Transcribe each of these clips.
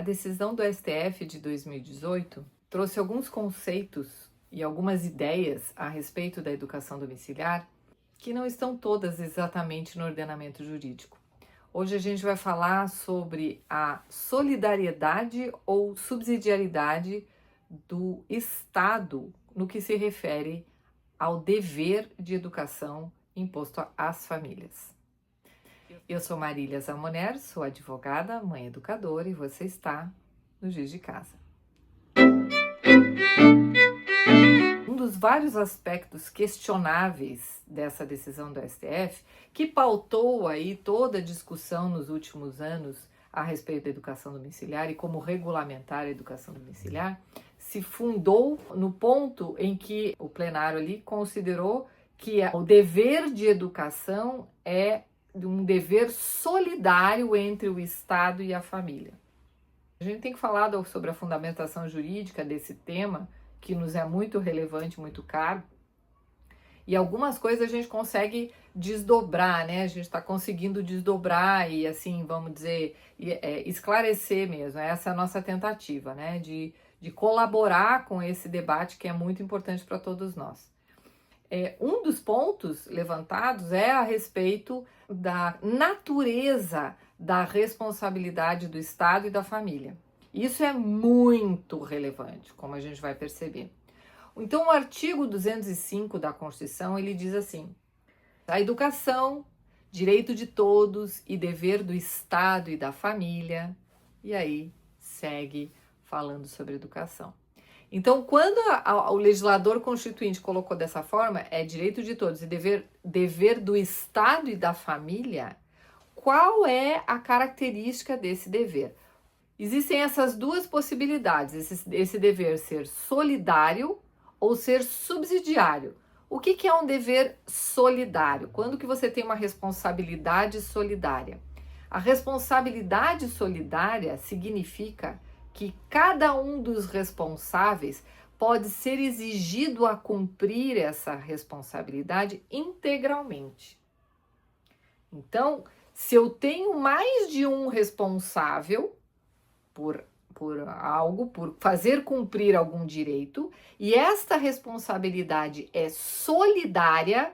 decisão do STF de 2018 trouxe alguns conceitos e algumas ideias a respeito da educação domiciliar que não estão todas exatamente no ordenamento jurídico. Hoje a gente vai falar sobre a solidariedade ou subsidiariedade do Estado no que se refere ao dever de educação imposto às famílias. Eu sou Marília Zamoner, sou advogada, mãe educadora e você está no Giz de Casa. Um dos vários aspectos questionáveis dessa decisão do STF, que pautou aí toda a discussão nos últimos anos a respeito da educação domiciliar e como regulamentar a educação domiciliar, se fundou no ponto em que o plenário ali considerou que o dever de educação é um dever solidário entre o Estado e a família. A gente tem que falar sobre a fundamentação jurídica desse tema, que nos é muito relevante, muito caro, e algumas coisas a gente consegue desdobrar, né? A gente está conseguindo desdobrar e, assim, vamos dizer, esclarecer mesmo. Essa é a nossa tentativa, né? De colaborar com esse debate que é muito importante para todos nós. Um dos pontos levantados é a respeito da natureza da responsabilidade do Estado e da família. Isso é muito relevante, como a gente vai perceber. Então, o artigo 205 da Constituição, ele diz assim: a educação, direito de todos e dever do Estado e da família. E aí, segue falando sobre educação. Então, quando o legislador constituinte colocou dessa forma, é direito de todos e dever do Estado e da família, qual é a característica desse dever? Existem essas duas possibilidades, esse dever ser solidário ou ser subsidiário. O que é um dever solidário? Quando que você tem uma responsabilidade solidária? A responsabilidade solidária significa que cada um dos responsáveis pode ser exigido a cumprir essa responsabilidade integralmente. Então, se eu tenho mais de um responsável por algo, por fazer cumprir algum direito, e esta responsabilidade é solidária,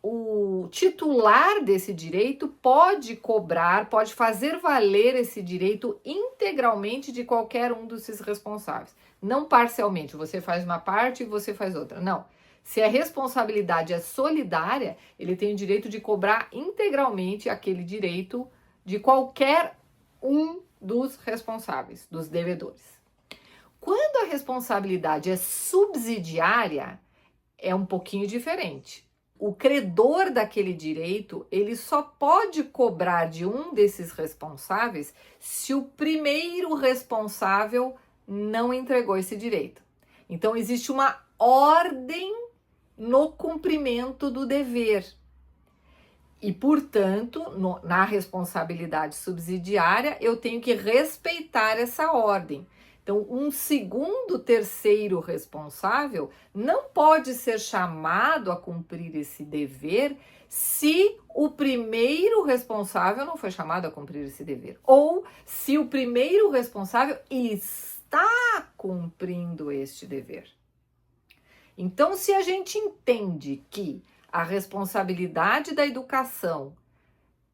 o titular desse direito pode cobrar, pode fazer valer esse direito integralmente de qualquer um desses responsáveis. Não parcialmente, você faz uma parte e você faz outra. Não. Se a responsabilidade é solidária, ele tem o direito de cobrar integralmente aquele direito de qualquer um dos responsáveis, dos devedores. Quando a responsabilidade é subsidiária, é um pouquinho diferente. O credor daquele direito, ele só pode cobrar de um desses responsáveis se o primeiro responsável não entregou esse direito. Então, existe uma ordem no cumprimento do dever. E, portanto, na responsabilidade subsidiária, eu tenho que respeitar essa ordem. Então, um segundo, terceiro responsável não pode ser chamado a cumprir esse dever se o primeiro responsável não foi chamado a cumprir esse dever. Ou se o primeiro responsável está cumprindo este dever. Então, se a gente entende que a responsabilidade da educação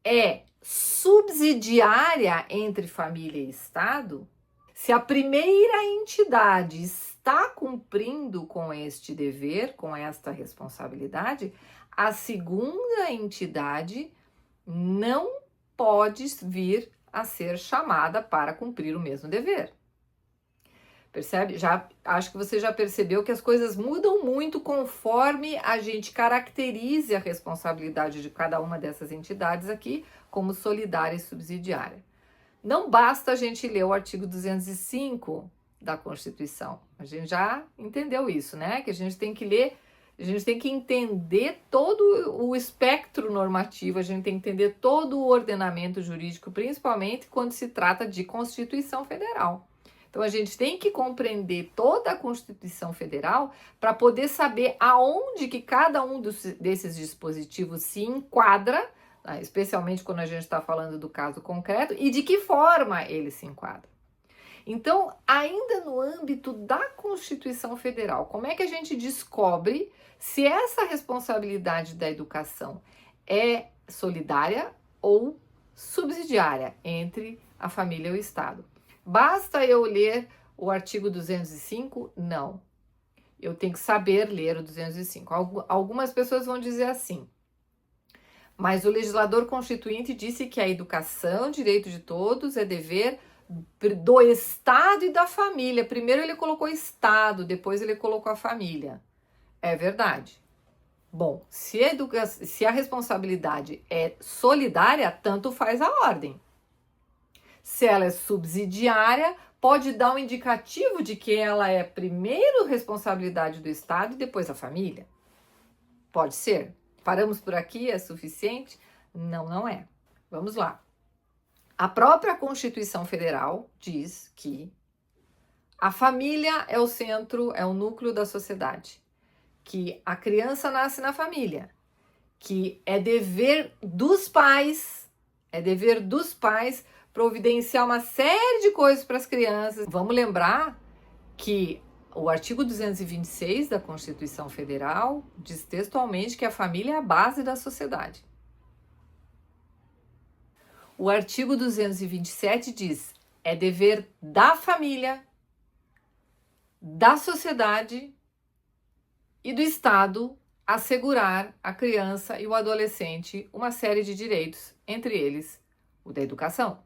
é subsidiária entre família e Estado, se a primeira entidade está cumprindo com este dever, com esta responsabilidade, a segunda entidade não pode vir a ser chamada para cumprir o mesmo dever. Percebe? Acho que você já percebeu que as coisas mudam muito conforme a gente caracterize a responsabilidade de cada uma dessas entidades aqui como solidária e subsidiária. Não basta a gente ler o artigo 205 da Constituição. A gente já entendeu isso, né? Que a gente tem que ler, a gente tem que entender todo o espectro normativo, a gente tem que entender todo o ordenamento jurídico, principalmente quando se trata de Constituição Federal. Então, a gente tem que compreender toda a Constituição Federal para poder saber aonde que cada um desses dispositivos se enquadra, especialmente quando a gente está falando do caso concreto, e de que forma ele se enquadra. Então, ainda no âmbito da Constituição Federal, como é que a gente descobre se essa responsabilidade da educação é solidária ou subsidiária entre a família e o Estado? Basta eu ler o artigo 205? Não. Eu tenho que saber ler o 205. Algumas pessoas vão dizer assim: mas o legislador constituinte disse que a educação, direito de todos, é dever do Estado e da família. Primeiro ele colocou Estado, depois ele colocou a família. É verdade. Bom, se a responsabilidade é solidária, tanto faz a ordem. Se ela é subsidiária, pode dar um indicativo de que ela é primeiro responsabilidade do Estado e depois a família. Pode ser. Paramos por aqui? É suficiente? Não, não é. Vamos lá. A própria Constituição Federal diz que a família é o centro, é o núcleo da sociedade, que a criança nasce na família, que é dever dos pais providenciar uma série de coisas para as crianças. Vamos lembrar que o artigo 226 da Constituição Federal diz textualmente que a família é a base da sociedade. O artigo 227 diz: é dever da família, da sociedade e do Estado assegurar à criança e o adolescente uma série de direitos, entre eles o da educação.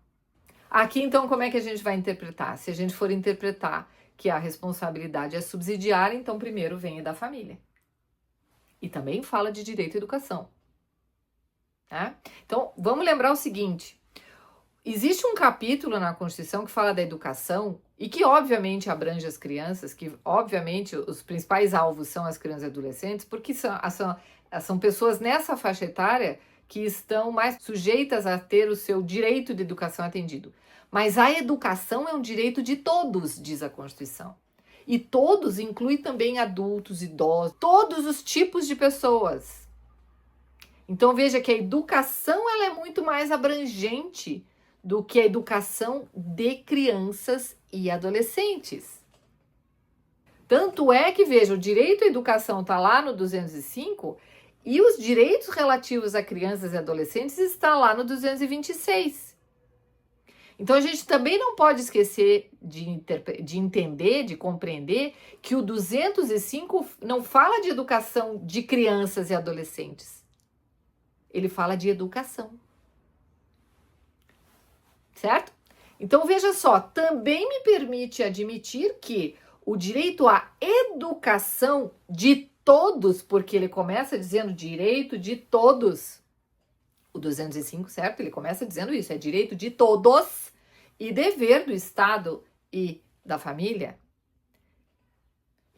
Aqui, então, como é que a gente vai interpretar? Se a gente for interpretar que a responsabilidade é subsidiária, então primeiro vem da família. E também fala de direito à educação. Tá? Então, vamos lembrar o seguinte: existe um capítulo na Constituição que fala da educação e que obviamente abrange as crianças, que obviamente os principais alvos são as crianças e adolescentes, porque são pessoas nessa faixa etária que estão mais sujeitas a ter o seu direito de educação atendido. Mas a educação é um direito de todos, diz a Constituição. E todos inclui também adultos, idosos, todos os tipos de pessoas. Então veja que a educação ela é muito mais abrangente do que a educação de crianças e adolescentes. Tanto é que, veja, o direito à educação está lá no 205 e os direitos relativos a crianças e adolescentes estão lá no 226. Então, a gente também não pode esquecer de entender, de compreender que o 205 não fala de educação de crianças e adolescentes. Ele fala de educação. Certo? Então, veja só, também me permite admitir que o direito à educação de todos, porque ele começa dizendo direito de todos, o 205, certo? Ele começa dizendo isso, é direito de todos e dever do Estado e da família.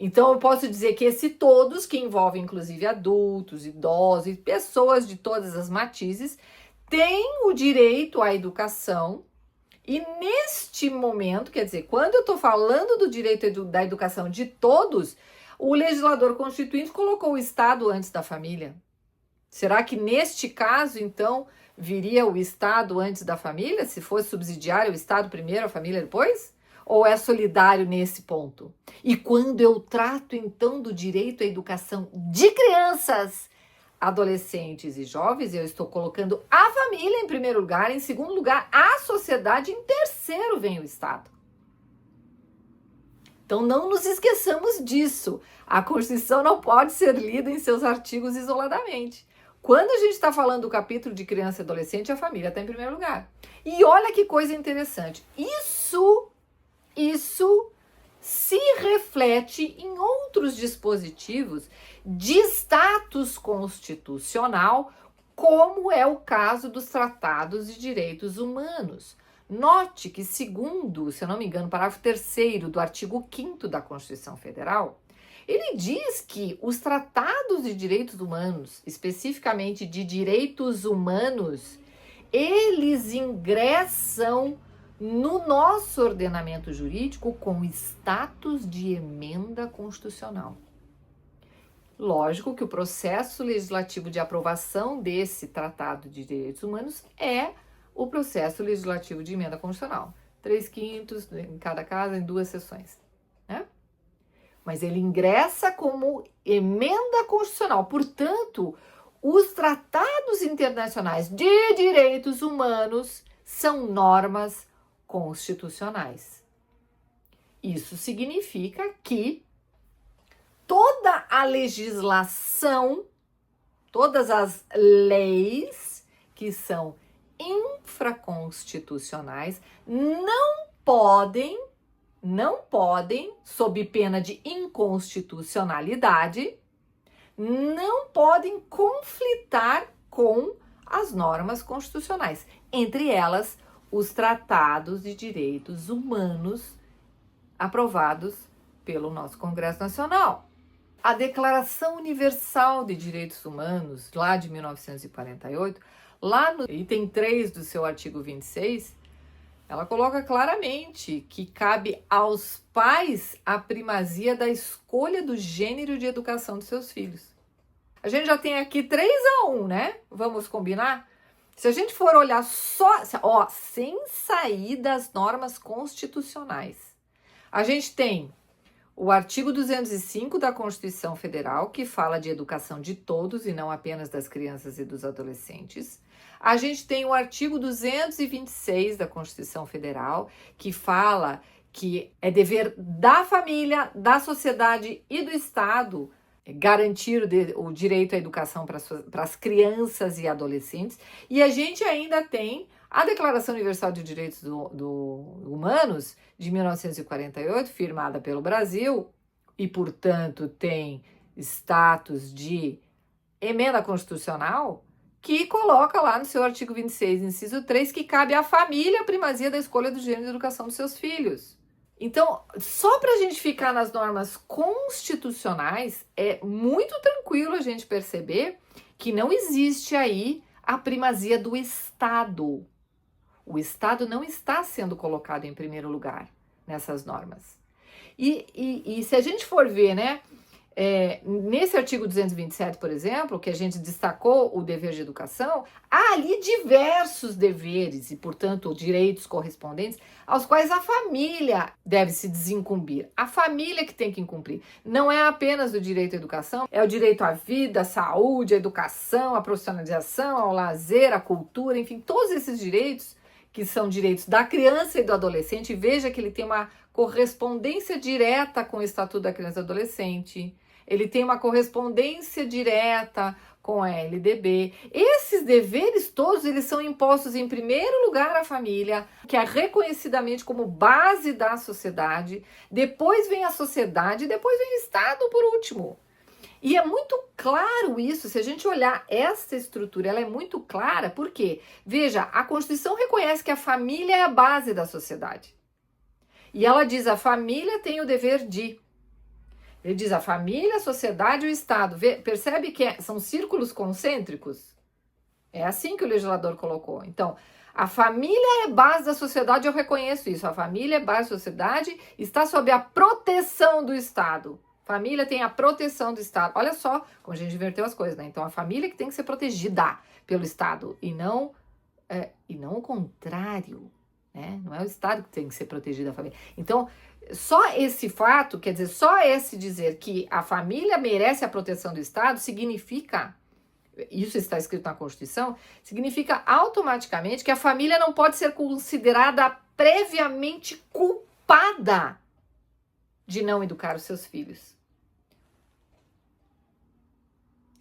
Então, eu posso dizer que esse todos, que envolve inclusive adultos, idosos e pessoas de todas as matizes, tem o direito à educação. E neste momento, quer dizer, quando eu estou falando do direito da educação de todos, o legislador constituinte colocou o Estado antes da família. Será que neste caso, então, viria o Estado antes da família? Se fosse subsidiário, o Estado primeiro, a família depois? Ou é solidário nesse ponto? E quando eu trato, então, do direito à educação de crianças, adolescentes e jovens, eu estou colocando a família em primeiro lugar, em segundo lugar, a sociedade, em terceiro vem o Estado. Então, não nos esqueçamos disso. A Constituição não pode ser lida em seus artigos isoladamente. Quando a gente está falando do capítulo de criança e adolescente, a família está em primeiro lugar. E olha que coisa interessante. Isso se reflete em outros dispositivos de status constitucional, como é o caso dos tratados de direitos humanos. Note que, segundo, se eu não me engano, parágrafo 3º do artigo 5º da Constituição Federal, ele diz que os tratados de direitos humanos, especificamente de direitos humanos, eles ingressam no nosso ordenamento jurídico com status de emenda constitucional. Lógico que o processo legislativo de aprovação desse Tratado de Direitos Humanos é o processo legislativo de emenda constitucional. 3/5 em cada casa, em 2 sessões, né? Mas ele ingressa como emenda constitucional. Portanto, os tratados internacionais de direitos humanos são normas constitucionais. Isso significa que toda a legislação, todas as leis que são infraconstitucionais não podem, sob pena de inconstitucionalidade, não podem conflitar com as normas constitucionais, entre elas os tratados de direitos humanos aprovados pelo nosso Congresso Nacional. A Declaração Universal de Direitos Humanos, lá de 1948, lá no item 3 do seu artigo 26, ela coloca claramente que cabe aos pais a primazia da escolha do gênero de educação dos seus filhos. A gente já tem aqui 3-1, né? Vamos combinar? Se a gente for olhar só, sem sair das normas constitucionais, a gente tem o artigo 205 da Constituição Federal, que fala de educação de todos e não apenas das crianças e dos adolescentes. A gente tem o artigo 226 da Constituição Federal, que fala que é dever da família, da sociedade e do Estado garantir o direito à educação para as crianças e adolescentes. E a gente ainda tem a Declaração Universal de Direitos Humanos de 1948, firmada pelo Brasil, e, portanto, tem status de emenda constitucional, que coloca lá no seu artigo 26, inciso 3, que cabe à família a primazia da escolha do gênero de educação dos seus filhos. Então, só para a gente ficar nas normas constitucionais, é muito tranquilo a gente perceber que não existe aí a primazia do Estado. O Estado não está sendo colocado em primeiro lugar nessas normas. E se a gente for ver, né, nesse artigo 227, por exemplo, que a gente destacou o dever de educação, há ali diversos deveres e, portanto, direitos correspondentes aos quais a família deve se desincumbir. A família que tem que incumprir. Não é apenas o direito à educação, é o direito à vida, à saúde, à educação, à profissionalização, ao lazer, à cultura, enfim, todos esses direitos que são direitos da criança e do adolescente. Veja que ele tem uma correspondência direta com o Estatuto da Criança e do Adolescente. Ele tem uma correspondência direta com a LDB. Esses deveres todos, eles são impostos em primeiro lugar à família, que é reconhecidamente como base da sociedade. Depois vem a sociedade, depois vem o Estado por último. E é muito claro isso, se a gente olhar essa estrutura, ela é muito clara, porque, veja, a Constituição reconhece que a família é a base da sociedade. E ela diz, a família tem o dever de... Ele diz a família, a sociedade e o Estado. Percebe que são círculos concêntricos? É assim que o legislador colocou. Então, a família é base da sociedade, eu reconheço isso. A família é base da sociedade, está sob a proteção do Estado. Família tem a proteção do Estado. Olha só como a gente inverteu as coisas, né? Então, a família que tem que ser protegida pelo Estado e não o contrário, né? Não é o Estado que tem que ser protegido da família. Então, só esse fato, quer dizer, só esse dizer que a família merece a proteção do Estado significa, isso está escrito na Constituição, significa automaticamente que a família não pode ser considerada previamente culpada de não educar os seus filhos.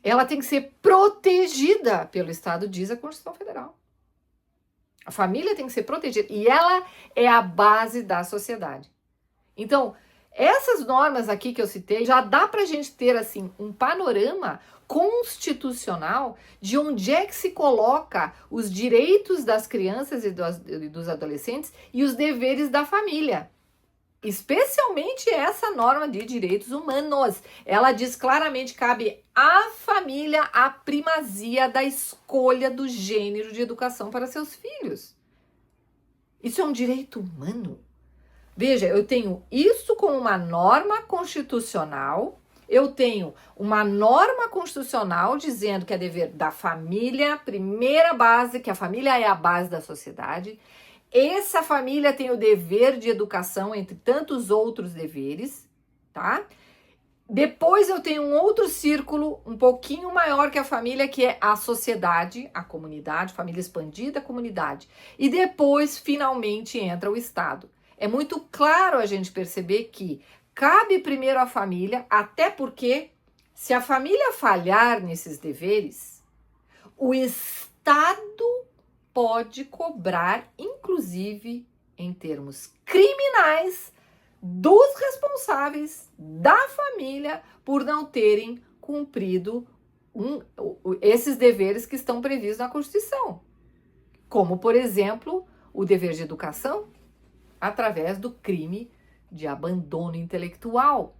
Ela tem que ser protegida pelo Estado, diz a Constituição Federal. A família tem que ser protegida e ela é a base da sociedade. Então, essas normas aqui que eu citei, já dá para a gente ter assim um panorama constitucional de onde é que se coloca os direitos das crianças e dos adolescentes e os deveres da família. Especialmente essa norma de direitos humanos. Ela diz claramente que cabe à família a primazia da escolha do gênero de educação para seus filhos. Isso é um direito humano. Veja, eu tenho isso como uma norma constitucional, eu tenho uma norma constitucional dizendo que é dever da família, primeira base, que a família é a base da sociedade. essa família tem o dever de educação entre tantos outros deveres, tá? Depois eu tenho um outro círculo um pouquinho maior que a família, que é a sociedade, a comunidade, família expandida, a comunidade. E depois, finalmente, entra o Estado. É muito claro a gente perceber que cabe primeiro à família, até porque se a família falhar nesses deveres, o Estado pode cobrar, inclusive em termos criminais, dos responsáveis da família por não terem cumprido esses deveres que estão previstos na Constituição. Como, por exemplo, o dever de educação através do crime de abandono intelectual.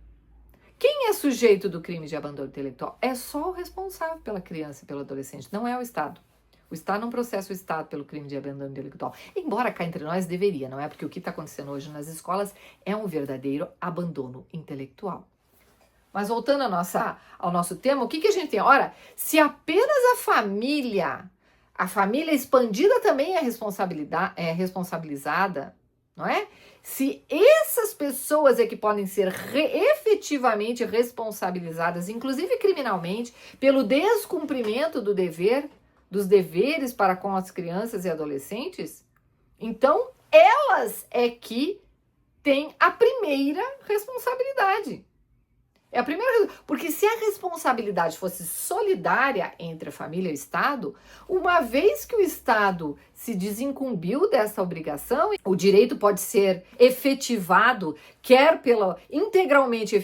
Quem é sujeito do crime de abandono intelectual? É só o responsável pela criança e pelo adolescente, não é o Estado. O Estado não processa o Estado pelo crime de abandono intelectual. Embora cá entre nós deveria, não é? Porque o que está acontecendo hoje nas escolas é um verdadeiro abandono intelectual. Mas voltando ao nosso tema, o que a gente tem? Ora, se apenas a família expandida também é responsabilizada, não é? Se essas pessoas é que podem ser efetivamente responsabilizadas, inclusive criminalmente, pelo descumprimento dos deveres para com as crianças e adolescentes, então elas é que têm a primeira responsabilidade. É a primeira, porque se a responsabilidade fosse solidária entre a família e o Estado, uma vez que o Estado se desincumbiu dessa obrigação, o direito pode ser efetivado, integralmente,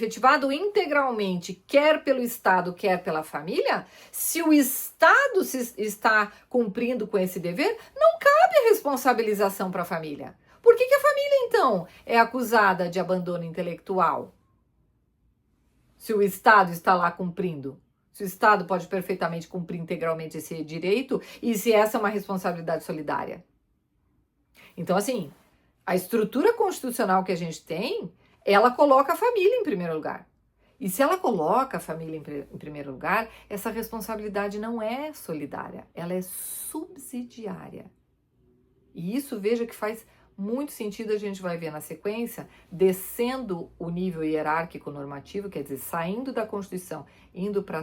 quer pelo Estado, quer pela família. Se o Estado está cumprindo com esse dever, não cabe a responsabilização para a família. Por que a família, então, é acusada de abandono intelectual? Se o Estado está lá cumprindo, se o Estado pode perfeitamente cumprir integralmente esse direito e se essa é uma responsabilidade solidária. Então, assim, a estrutura constitucional que a gente tem, ela coloca a família em primeiro lugar. E se ela coloca a família em primeiro lugar, essa responsabilidade não é solidária, ela é subsidiária. E isso, veja que faz muito sentido, a gente vai ver na sequência, descendo o nível hierárquico normativo, quer dizer, saindo da Constituição, indo para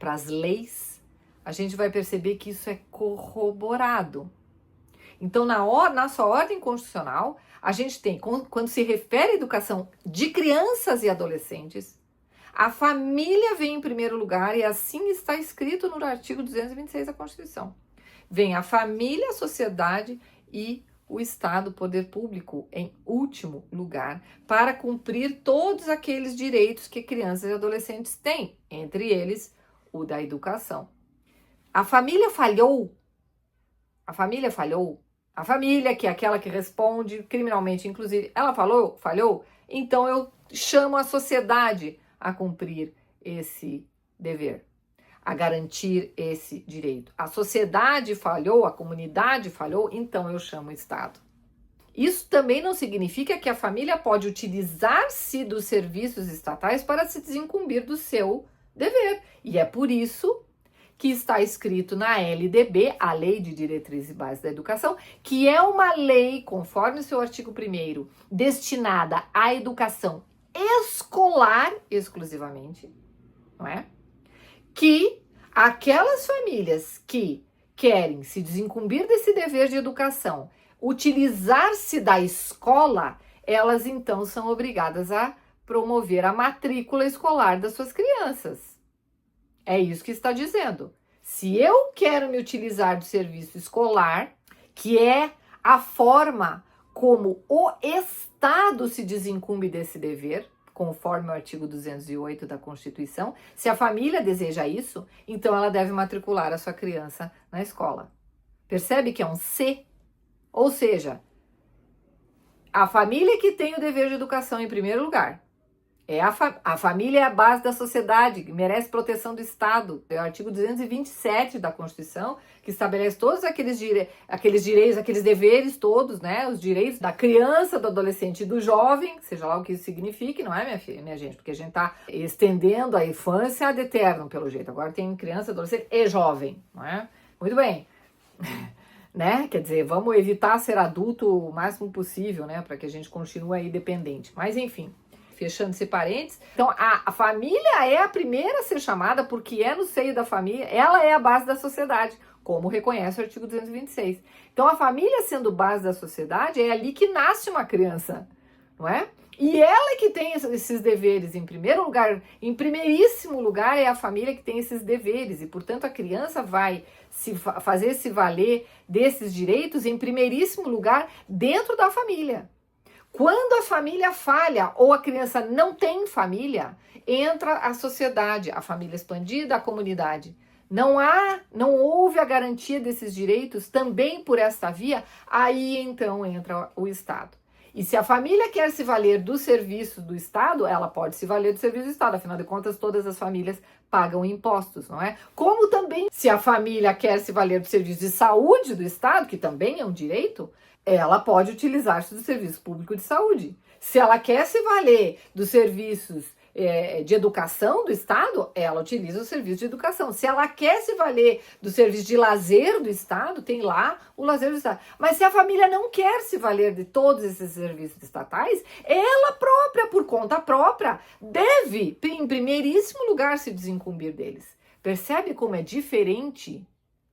as leis, a gente vai perceber que isso é corroborado. Então, na sua ordem constitucional, a gente tem, quando se refere à educação de crianças e adolescentes, a família vem em primeiro lugar e assim está escrito no artigo 226 da Constituição. Vem a família, a sociedade e o Estado, o poder público, em último lugar, para cumprir todos aqueles direitos que crianças e adolescentes têm, entre eles o da educação. A família falhou. A família, que é aquela que responde criminalmente, inclusive, ela falhou, então eu chamo a sociedade a cumprir esse dever, a garantir esse direito. A sociedade falhou, a comunidade falhou, então eu chamo o Estado. Isso também não significa que a família pode utilizar-se dos serviços estatais para se desincumbir do seu dever. E é por isso que está escrito na LDB, a Lei de Diretrizes e Bases da Educação, que é uma lei, conforme o seu artigo 1º, destinada à educação escolar exclusivamente, não é? Que aquelas famílias que querem se desincumbir desse dever de educação, utilizar-se da escola, elas então são obrigadas a promover a matrícula escolar das suas crianças. É isso que está dizendo. Se eu quero me utilizar do serviço escolar, que é a forma como o Estado se desincumbe desse dever, conforme o artigo 208 da Constituição, se a família deseja isso, então ela deve matricular a sua criança na escola. Percebe que é um se? Ou seja, a família que tem o dever de educação em primeiro lugar. A família é a base da sociedade, que merece proteção do Estado. É o artigo 227 da Constituição, que estabelece todos aqueles direitos, aqueles deveres todos, né? Os direitos da criança, do adolescente e do jovem, seja lá o que isso signifique, não é, minha gente? Porque a gente está estendendo a infância ad eternum, pelo jeito. Agora tem criança, adolescente e jovem, não é? Muito bem. né? Quer dizer, vamos evitar ser adulto o máximo possível, né? Para que a gente continue aí dependente. Mas enfim, fechando esse parênteses. Então, a família é a primeira a ser chamada porque é no seio da família, ela é a base da sociedade, como reconhece o artigo 226. Então, a família sendo base da sociedade, é ali que nasce uma criança, não é? E ela é que tem esses deveres em primeiro lugar, em primeiríssimo lugar é a família que tem esses deveres e, portanto, a criança vai fazer se valer desses direitos em primeiríssimo lugar dentro da família. Quando a família falha ou a criança não tem família, entra a sociedade, a família expandida, a comunidade. Não houve a garantia desses direitos também por esta via, aí então entra o Estado. E se a família quer se valer do serviço do Estado, ela pode se valer do serviço do Estado. Afinal de contas, todas as famílias pagam impostos, não é? Como também, se a família quer se valer do serviço de saúde do Estado, que também é um direito, ela pode utilizar-se do serviço público de saúde. Se ela quer se valer dos serviços de educação do Estado, ela utiliza o serviço de educação. Se ela quer se valer do serviço de lazer do Estado, tem lá o lazer do Estado. Mas se a família não quer se valer de todos esses serviços estatais, ela própria, por conta própria, deve, em primeiríssimo lugar, se desincumbir deles. Percebe como é diferente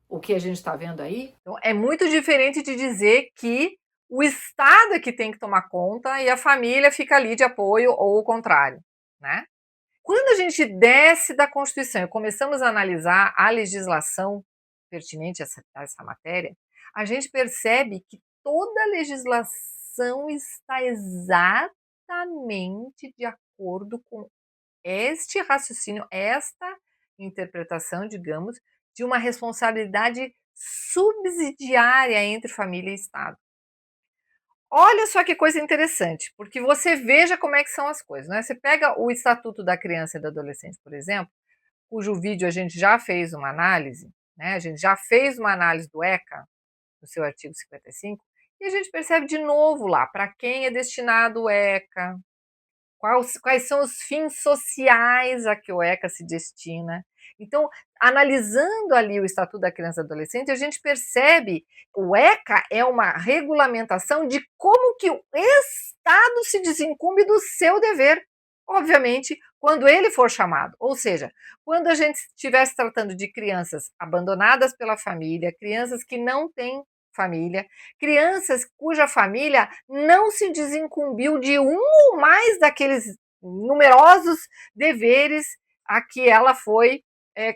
o que a gente está vendo aí? Então, é muito diferente de dizer que o Estado é que tem que tomar conta e a família fica ali de apoio ou o contrário, né? Quando a gente desce da Constituição e começamos a analisar a legislação pertinente a essa matéria, a gente percebe que toda a legislação está exatamente de acordo com este raciocínio, esta interpretação, digamos, de uma responsabilidade subsidiária entre família e Estado. Olha só que coisa interessante, porque você veja como é que são as coisas, né? Você pega o Estatuto da Criança e do Adolescente, por exemplo, cujo vídeo a gente já fez uma análise, né? A gente já fez uma análise do ECA, no seu artigo 55, e a gente percebe de novo lá para quem é destinado o ECA, quais são os fins sociais a que o ECA se destina. Então, analisando ali o Estatuto da Criança e do Adolescente, a gente percebe que o ECA é uma regulamentação de como que o Estado se desincumbe do seu dever, obviamente, quando ele for chamado. Ou seja, quando a gente estivesse tratando de crianças abandonadas pela família, crianças que não têm família, crianças cuja família não se desincumbiu de um ou mais daqueles numerosos deveres a que ela foi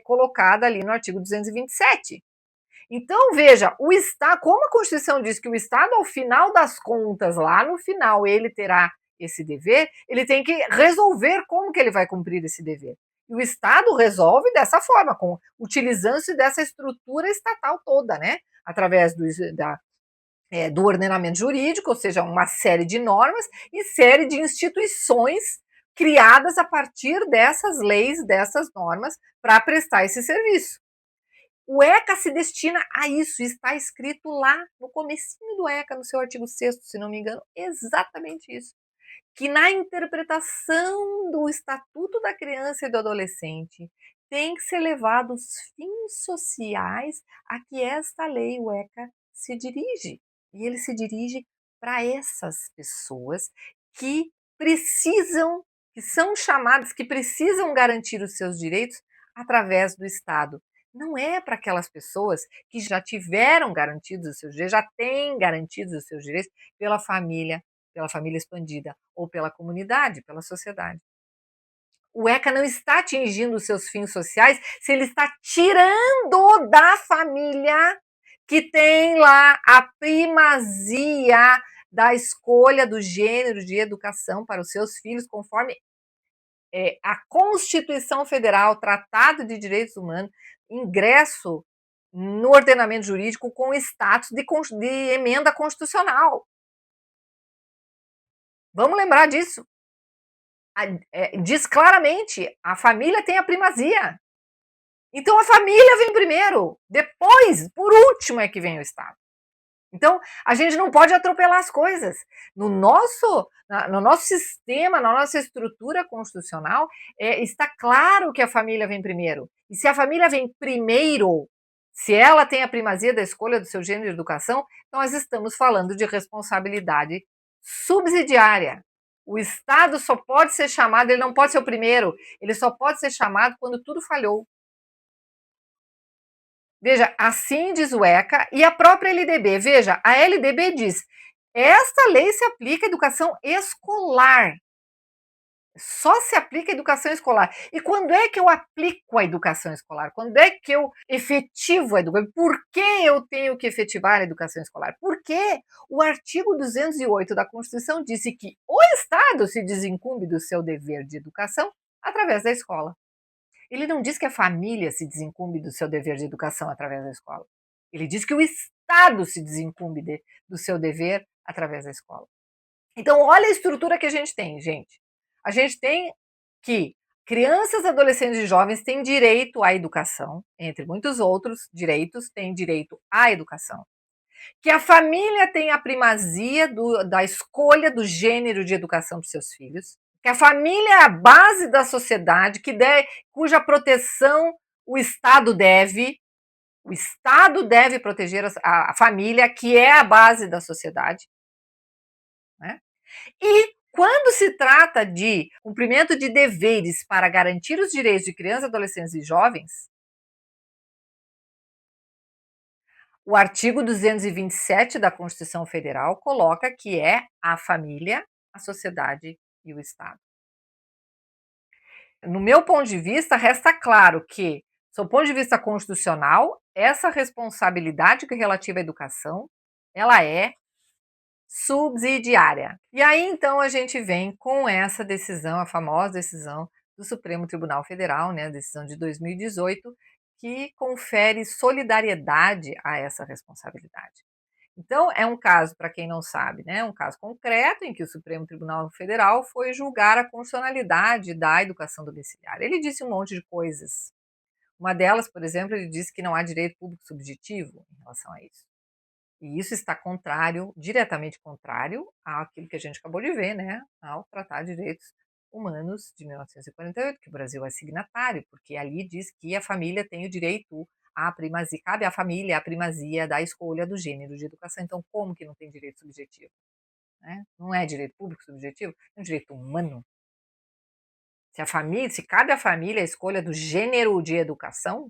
colocada ali no artigo 227. Então, veja, o Estado, como a Constituição diz que o Estado, ao final das contas, lá no final, ele terá esse dever, ele tem que resolver como que ele vai cumprir esse dever. E o Estado resolve dessa forma, utilizando-se dessa estrutura estatal toda, né? Através do ordenamento jurídico, ou seja, uma série de normas e série de instituições criadas a partir dessas leis, dessas normas, para prestar esse serviço. O ECA se destina a isso, está escrito lá no comecinho do ECA, no seu artigo 6º, se não me engano, exatamente isso. Que na interpretação do Estatuto da Criança e do Adolescente tem que ser levado os fins sociais a que esta lei, o ECA, se dirige. E ele se dirige para essas pessoas que precisam, que são chamadas, que precisam garantir os seus direitos através do Estado. Não é para aquelas pessoas que já tiveram garantidos os seus direitos, já têm garantidos os seus direitos pela família expandida ou pela comunidade, pela sociedade. O ECA não está atingindo os seus fins sociais se ele está tirando da família que tem lá a primazia da escolha do gênero de educação para os seus filhos, conforme a Constituição Federal, Tratado de Direitos Humanos, ingresso no ordenamento jurídico com status de emenda constitucional. Vamos lembrar disso. Diz claramente, a família tem a primazia. Então a família vem primeiro, depois, por último, é que vem o Estado. Então, a gente não pode atropelar as coisas. No nosso sistema, na nossa estrutura constitucional, está claro que a família vem primeiro. E se a família vem primeiro, Se ela tem a primazia da escolha do seu gênero de educação, nós estamos falando de responsabilidade subsidiária. O Estado só pode ser chamado, ele não pode ser o primeiro, ele só pode ser chamado quando tudo falhou. Veja, assim diz o ECA e a própria LDB. Veja, a LDB diz: esta lei se aplica à educação escolar. Só se aplica à educação escolar. E quando é que eu aplico a educação escolar? Quando é que eu efetivo a educação? Por que eu tenho que efetivar a educação escolar? Porque o artigo 208 da Constituição disse que o Estado se desincumbe do seu dever de educação através da escola. Ele não diz que a família se desincumbe do seu dever de educação através da escola. Ele diz que o Estado se desincumbe do seu dever através da escola. Então, olha a estrutura que a gente tem, gente. A gente tem que crianças, adolescentes e jovens têm direito à educação, entre muitos outros direitos, têm direito à educação. Que a família tem a primazia da escolha do gênero de educação dos seus filhos. Que a família é a base da sociedade, cuja proteção o Estado deve. O Estado deve proteger a família, que é a base da sociedade. Né? E quando se trata de cumprimento de deveres para garantir os direitos de crianças, adolescentes e jovens, o artigo 227 da Constituição Federal coloca que é a família, a sociedade e o Estado. No meu ponto de vista, resta claro que, do ponto de vista constitucional, essa responsabilidade relativa à educação, ela é subsidiária. E aí, então, a gente vem com essa decisão, a famosa decisão do Supremo Tribunal Federal, né, a decisão de 2018, que confere solidariedade a essa responsabilidade. Então, é um caso, para quem não sabe, né, um caso concreto em que o Supremo Tribunal Federal foi julgar a constitucionalidade da educação domiciliar. Ele disse um monte de coisas. Uma delas, por exemplo, ele disse que não há direito público subjetivo em relação a isso. E isso está contrário, diretamente contrário àquilo que a gente acabou de ver, né, ao Tratado de Direitos Humanos de 1948, que o Brasil é signatário, porque ali diz que a família tem o direito à primazia, cabe à família a primazia da escolha do gênero de educação. Então, como que não tem direito subjetivo? Né? Não é direito público subjetivo? É um direito humano. Se cabe à família a escolha do gênero de educação,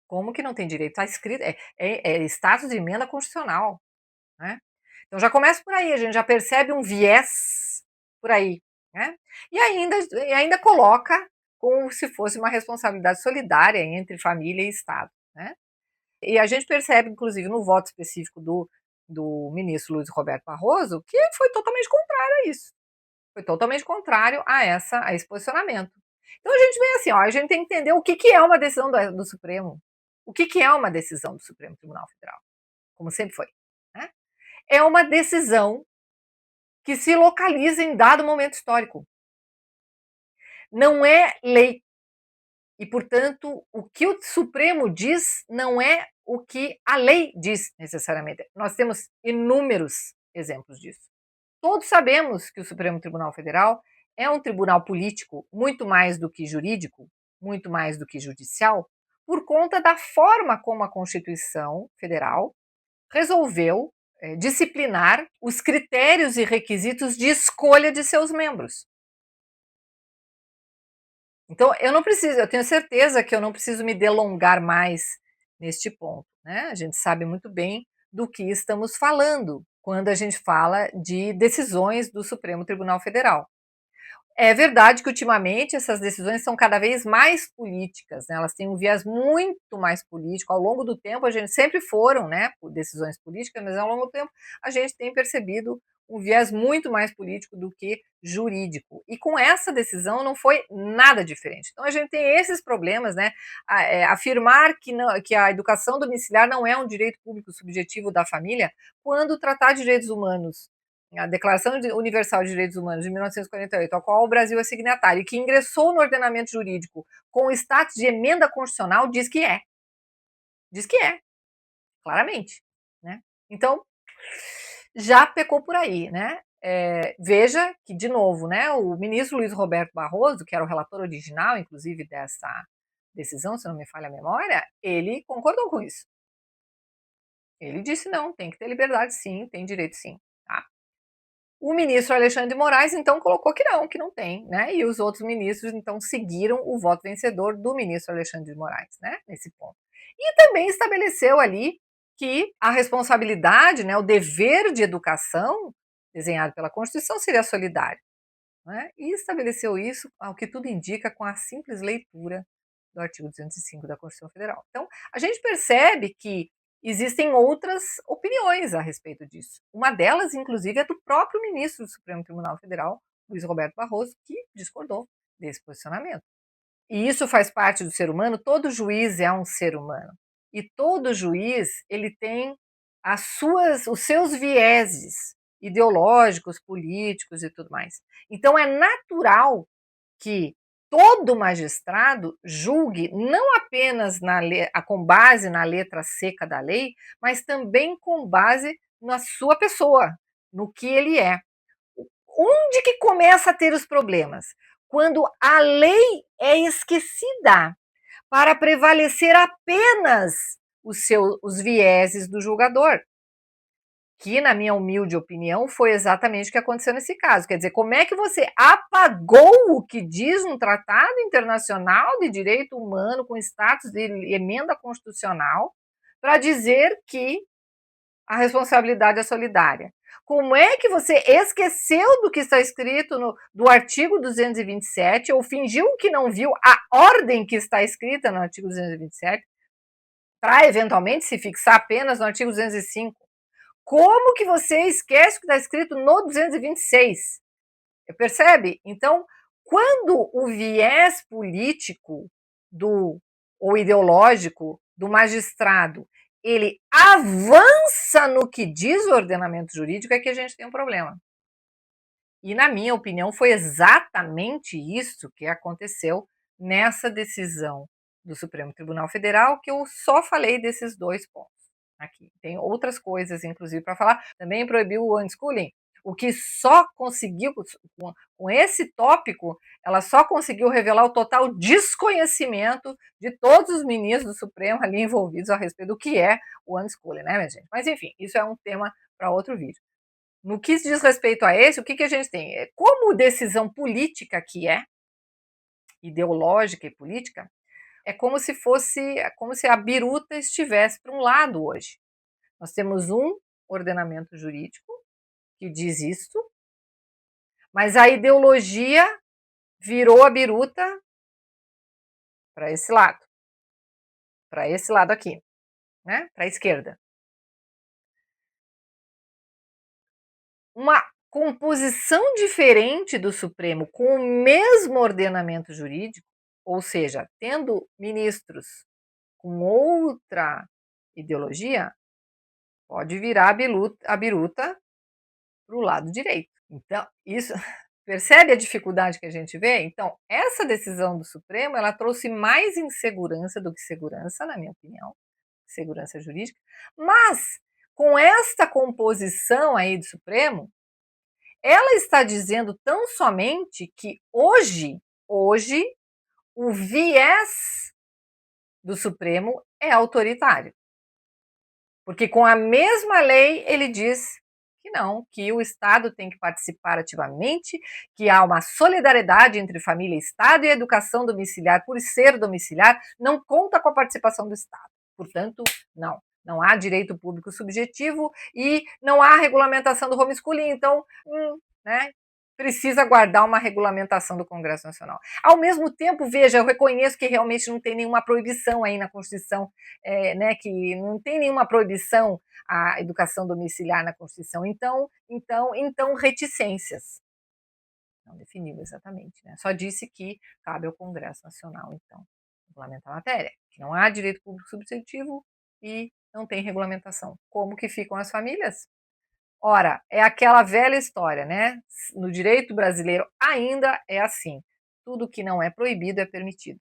como que não tem direito? Está escrito, é status de emenda constitucional. Né? Então já começa por aí, a gente já percebe um viés por aí. Né? E ainda coloca como se fosse uma responsabilidade solidária entre família e Estado. Né? E a gente percebe, inclusive, no voto específico do ministro Luiz Roberto Barroso, que foi totalmente contrário a isso. Foi totalmente contrário a esse posicionamento. Então a gente vê assim, ó, a gente tem que entender o que é uma decisão do Supremo. O que é uma decisão do Supremo Tribunal Federal, como sempre foi. Né? É uma decisão que se localiza em dado momento histórico. Não é lei. E, portanto, o que o Supremo diz não é o que a lei diz necessariamente. Nós temos inúmeros exemplos disso. Todos sabemos que o Supremo Tribunal Federal é um tribunal político muito mais do que jurídico, muito mais do que judicial, por conta da forma como a Constituição Federal resolveu disciplinar os critérios e requisitos de escolha de seus membros. Então, eu tenho certeza que eu não preciso me delongar mais neste ponto. Né? A gente sabe muito bem do que estamos falando quando a gente fala de decisões do Supremo Tribunal Federal. É verdade que ultimamente essas decisões são cada vez mais políticas, né? Elas têm um viés muito mais político. Ao longo do tempo, a gente sempre foram, né, por decisões políticas, mas ao longo do tempo a gente tem percebido um viés muito mais político do que jurídico. E com essa decisão não foi nada diferente. Então a gente tem esses problemas, né? Afirmar que a educação domiciliar não é um direito público subjetivo da família, quando tratar de direitos humanos, a Declaração Universal de Direitos Humanos de 1948, ao qual o Brasil é signatário e que ingressou no ordenamento jurídico com o status de emenda constitucional, diz que é. Diz que é, claramente. Né? Então, já pecou por aí. Né? Veja que, de novo, né, o ministro Luiz Roberto Barroso, que era o relator original, inclusive, decisão, se não me falha a memória, ele concordou com isso. Ele disse: não, tem que ter liberdade sim, tem direito sim. Tá? O ministro Alexandre de Moraes, então, colocou que não tem, né? E os outros ministros, então, seguiram o voto vencedor do ministro Alexandre de Moraes, né? Nesse ponto. E também estabeleceu ali que a responsabilidade, né, o dever de educação desenhado pela Constituição seria solidário, né? E estabeleceu isso, ao que tudo indica, com a simples leitura do artigo 205 da Constituição Federal. Então, a gente percebe que existem outras opiniões a respeito disso. Uma delas, inclusive, é do próprio ministro do Supremo Tribunal Federal, Luiz Roberto Barroso, que discordou desse posicionamento. E isso faz parte do ser humano, todo juiz é um ser humano. E todo juiz, ele tem os seus vieses ideológicos, políticos e tudo mais. Então é natural que todo magistrado julgue não apenas com base na letra seca da lei, mas também com base na sua pessoa, no que ele é. Onde que começa a ter os problemas? Quando a lei é esquecida para prevalecer apenas os vieses do julgador. Que, na minha humilde opinião, foi exatamente o que aconteceu nesse caso. Quer dizer, como é que você apagou o que diz um tratado internacional de direito humano com status de emenda constitucional para dizer que a responsabilidade é solidária? Como é que você esqueceu do que está escrito do artigo 227 ou fingiu que não viu a ordem que está escrita no artigo 227 para, eventualmente, se fixar apenas no artigo 205? Como que você esquece o que está escrito no 226? Percebe? Então, quando o viés político ou ideológico do magistrado ele avança no que diz o ordenamento jurídico, é que a gente tem um problema. E, na minha opinião, foi exatamente isso que aconteceu nessa decisão do Supremo Tribunal Federal, que eu só falei desses dois pontos aqui. Tem outras coisas, inclusive, para falar. Também proibiu o unschooling, o que só conseguiu, com esse tópico, ela só conseguiu revelar o total desconhecimento de todos os ministros do Supremo ali envolvidos a respeito do que é o unschooling, né, minha gente? Mas, enfim, isso é um tema para outro vídeo. No que diz respeito a esse, o que a gente tem? Como decisão política que é, ideológica e política, é como se a biruta estivesse para um lado hoje. Nós temos um ordenamento jurídico que diz isso, mas a ideologia virou a biruta para esse lado aqui, né? Para a esquerda. Uma composição diferente do Supremo com o mesmo ordenamento jurídico, ou seja, tendo ministros com outra ideologia, pode virar a biruta para o lado direito. Então, isso percebe a dificuldade que a gente vê? Então, essa decisão do Supremo, ela trouxe mais insegurança do que segurança, na minha opinião, segurança jurídica, mas com esta composição aí do Supremo, ela está dizendo tão somente que hoje o viés do Supremo é autoritário. Porque com a mesma lei ele diz que não, que o Estado tem que participar ativamente, que há uma solidariedade entre família e Estado e a educação domiciliar, por ser domiciliar, não conta com a participação do Estado. Portanto, não há direito público subjetivo e não há regulamentação do homeschooling, então, né, precisa guardar uma regulamentação do Congresso Nacional. Ao mesmo tempo, veja, eu reconheço que realmente não tem nenhuma proibição aí na Constituição, né, que não tem nenhuma proibição à educação domiciliar na Constituição. Então reticências. Não definiu exatamente, né? Só disse que cabe ao Congresso Nacional, então, regulamentar a matéria, que não há direito público subjetivo e não tem regulamentação. Como que ficam as famílias? Ora, é aquela velha história, né? No direito brasileiro ainda é assim. Tudo que não é proibido é permitido.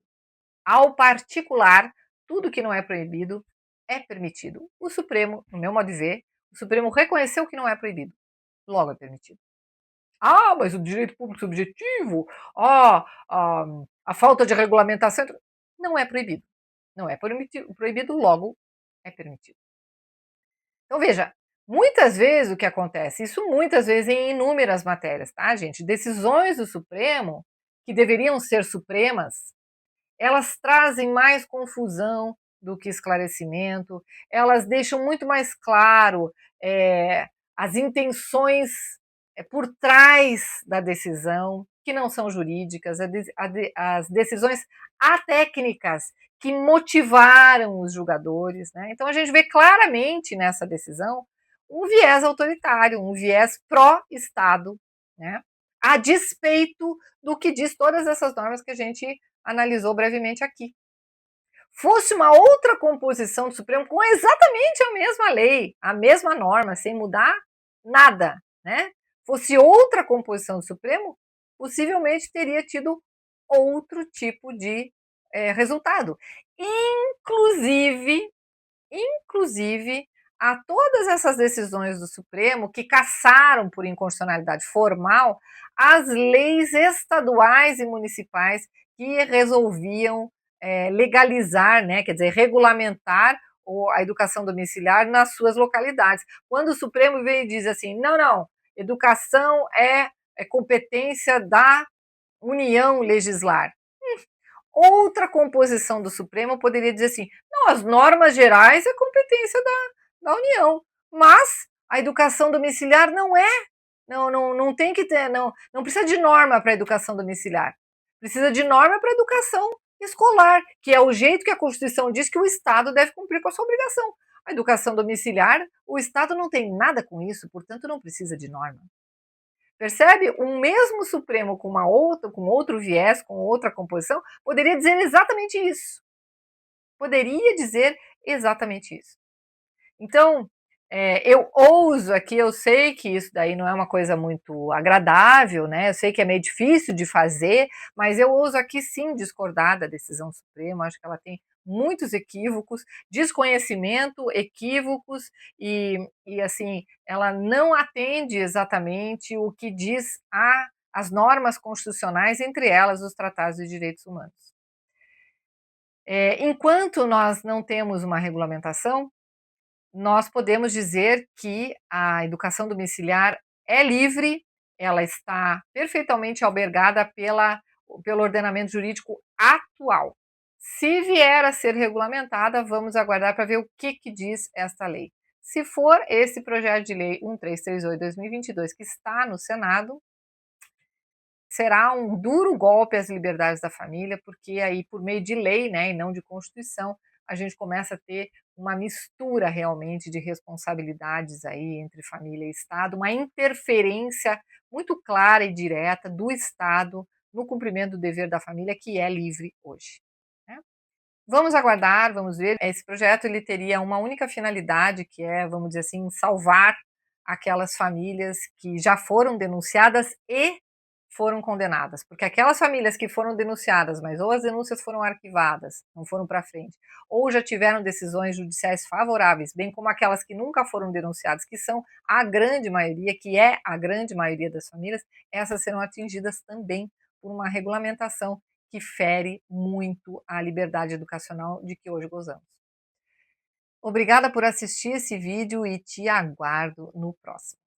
Ao particular, tudo que não é proibido é permitido. O Supremo, no meu modo de ver, o Supremo reconheceu que não é proibido. Logo é permitido. Ah, mas o direito público subjetivo, a falta de regulamentação. não é proibido. Não é proibido, logo é permitido. Então, veja, muitas vezes o que acontece, isso muitas vezes em inúmeras matérias, tá, gente? Decisões do Supremo, que deveriam ser supremas, elas trazem mais confusão do que esclarecimento, elas deixam muito mais claro as intenções por trás da decisão, que não são jurídicas, as decisões atécnicas que motivaram os julgadores. Né? Então a gente vê claramente nessa decisão um viés autoritário, um viés pró-Estado, né? A despeito do que diz todas essas normas que a gente analisou brevemente aqui. Fosse uma outra composição do Supremo com exatamente a mesma lei, a mesma norma, sem mudar nada, né? Fosse outra composição do Supremo, possivelmente teria tido outro tipo de resultado. Inclusive, a todas essas decisões do Supremo que cassaram por inconstitucionalidade formal as leis estaduais e municipais que resolviam legalizar, né, quer dizer, regulamentar a educação domiciliar nas suas localidades. Quando o Supremo veio e diz assim, não, educação é competência da União legislar. Outra composição do Supremo poderia dizer assim, não, as normas gerais é competência da União, mas a educação domiciliar não é, não tem que ter, não precisa de norma para a educação domiciliar, precisa de norma para a educação escolar, que é o jeito que a Constituição diz que o Estado deve cumprir com a sua obrigação. A educação domiciliar, o Estado não tem nada com isso, portanto não precisa de norma. Percebe? Um mesmo Supremo com com outro viés, com outra composição, poderia dizer exatamente isso. Poderia dizer exatamente isso. Então, eu ouso aqui, eu sei que isso daí não é uma coisa muito agradável, né? Eu sei que é meio difícil de fazer, mas eu ouso aqui sim discordar da decisão Suprema, acho que ela tem muitos equívocos, desconhecimento, equívocos, e assim, ela não atende exatamente o que diz as normas constitucionais, entre elas os tratados de direitos humanos. Enquanto nós não temos uma regulamentação, nós podemos dizer que a educação domiciliar é livre, ela está perfeitamente albergada pelo ordenamento jurídico atual. Se vier a ser regulamentada, vamos aguardar para ver o que diz esta lei. Se for esse projeto de lei 1338/2022 que está no Senado, será um duro golpe às liberdades da família, porque aí, por meio de lei, né, e não de Constituição, a gente começa a ter uma mistura realmente de responsabilidades aí entre família e Estado, uma interferência muito clara e direta do Estado no cumprimento do dever da família, que é livre hoje. Né? Vamos aguardar, vamos ver. Esse projeto ele teria uma única finalidade, que é, vamos dizer assim, salvar aquelas famílias que já foram denunciadas e foram condenadas, porque aquelas famílias que foram denunciadas, mas ou as denúncias foram arquivadas, não foram para frente, ou já tiveram decisões judiciais favoráveis, bem como aquelas que nunca foram denunciadas, que são a grande maioria, que é a grande maioria das famílias, essas serão atingidas também por uma regulamentação que fere muito a liberdade educacional de que hoje gozamos. Obrigada por assistir esse vídeo e te aguardo no próximo.